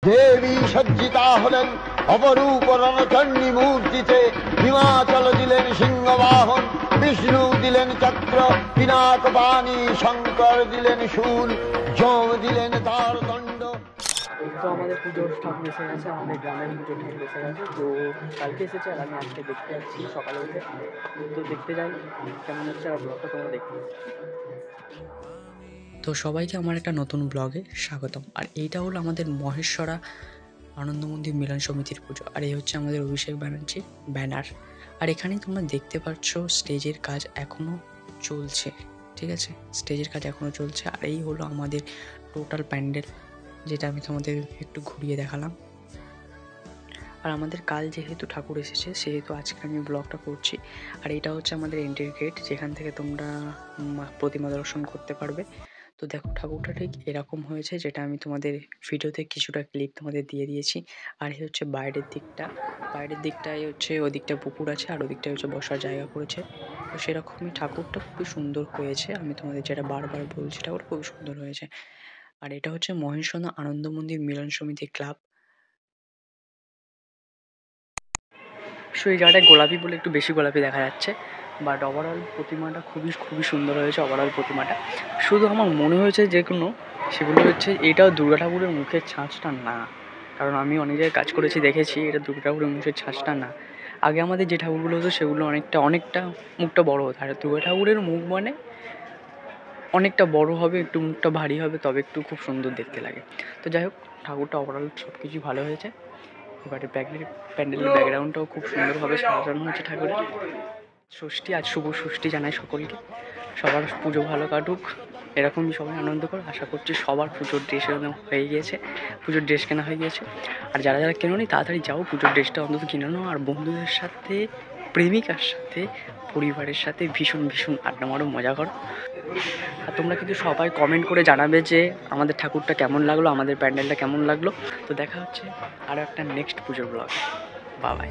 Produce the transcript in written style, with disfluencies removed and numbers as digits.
দেবী সজ্জিতা হলেন অপরূপ রণচণ্ডী মূর্তিতে। হিমাচল দিলেন সিংহবাহন, বিষ্ণু দিলেন চক্র পিনাক পানি, শঙ্কর দিলেন শূল, যম দিলেন তার দণ্ড। তো আমাদের পুজোর ঠাকুর এসে গেছে, আমাদের গ্রামের পুজোর ঠাকুর এসে গেছে। তো কালকে এসেছে আর আমি আজকে দেখতে যাচ্ছি সকালে উঠে। তো দেখতে যাই কেমন হচ্ছে, আর ব্লগটা তোমরা দেখতে। তো সবাইকে আমার একটা নতুন ব্লগে স্বাগতম। আর এইটা হলো আমাদের মহেশ্বরা আনন্দ মন্দির মিলন সমিতির পুজো। আর এই হচ্ছে আমাদের অভিষেক ব্যানার্জির ব্যানার। আর এখানেই তোমরা দেখতে পাচ্ছ স্টেজের কাজ এখনও চলছে, ঠিক আছে, স্টেজের কাজ এখনও চলছে। আর এই হলো আমাদের টোটাল প্যান্ডেল, যেটা আমি তোমাদের একটু ঘুরিয়ে দেখালাম। আর আমাদের কাল যেহেতু ঠাকুর এসেছে সেহেতু আজকে আমি ব্লগটা করছি। আর এটা হচ্ছে আমাদের এন্ট্রি গেট, যেখান থেকে তোমরা প্রতিমা দর্শন করতে পারবে। তো দেখো ঠাকুরটা ঠিক এরকম হয়েছে, যেটা আমি তোমাদের ভিডিওতে কিছুটা ক্লিপ তোমাদের দিয়ে দিয়েছি। আর এই হচ্ছে বাইরের দিকটা, বাইরের দিকটায় হচ্ছে ওদিকটা পুকুর আছে আর ওদিকটায় হচ্ছে বসার জায়গা করেছে। তো সেরকমই ঠাকুরটা খুবই সুন্দর হয়েছে, আমি তোমাদের যেটা বারবার বলছি ঠাকুর খুবই সুন্দর হয়েছে। আর এটা হচ্ছে মহেশনা আনন্দ মন্দির মিলন সমিতি ক্লাব। সো এই জায়গাটায় গোলাপি বলে একটু বেশি গোলাপি দেখা যাচ্ছে, বাট ওভারঅল প্রতিমাটা খুবই খুবই সুন্দর হয়েছে। ওভারঅল প্রতিমাটা শুধু আমার মনে হয়েছে যেগুলো, সেগুলো হচ্ছে এটাও দুর্গা ঠাকুরের মুখের ছাঁচটা না। কারণ আমি অনেক জায়গায় কাজ করেছি, দেখেছি এটা দুর্গা ঠাকুরের মুখের ছাঁচটা না। আগে আমাদের যে ঠাকুরগুলো হতো সেগুলো অনেকটা মুখটা বড় হতো। আর দুর্গা ঠাকুরের মুখ মানে অনেকটা বড় হবে, একটু মুখটা ভারী হবে, তবে একটু খুব সুন্দর দেখতে লাগে। তো যাই হোক, ঠাকুরটা ওভারঅল সব কিছুই ভালো হয়েছে। এবারে প্যান্ডেলের ব্যাকগ্রাউন্ডটাও খুব সুন্দরভাবে সাজানো হয়েছে ঠাকুরের। ষষ্ঠী, আজ শুভ ষষ্ঠী জানাই সকলকে। সবার পুজো ভালো কাটুক, এরকমই সবাই আনন্দ করে। আশা করছি সবার পুজোর ড্রেস হয়ে গিয়েছে, পুজোর ড্রেস কেনা হয়ে গিয়েছে। আর যারা যারা কেনোনি তাড়াতাড়ি যাও, পুজোর ড্রেসটা অন্তত কিনে নাও। আর বন্ধুদের সাথে, প্রেমিকার সাথে, পরিবারের সাথে ভীষণ ভীষণ আড্ডা মারো, মজা করো। আর তোমরা কিন্তু সবাই কমেন্ট করে জানাবে যে আমাদের ঠাকুরটা কেমন লাগলো, আমাদের প্যান্ডেলটা কেমন লাগলো। তো দেখা হচ্ছে আরও একটা নেক্সট পুজোর ব্লগ। Bye bye.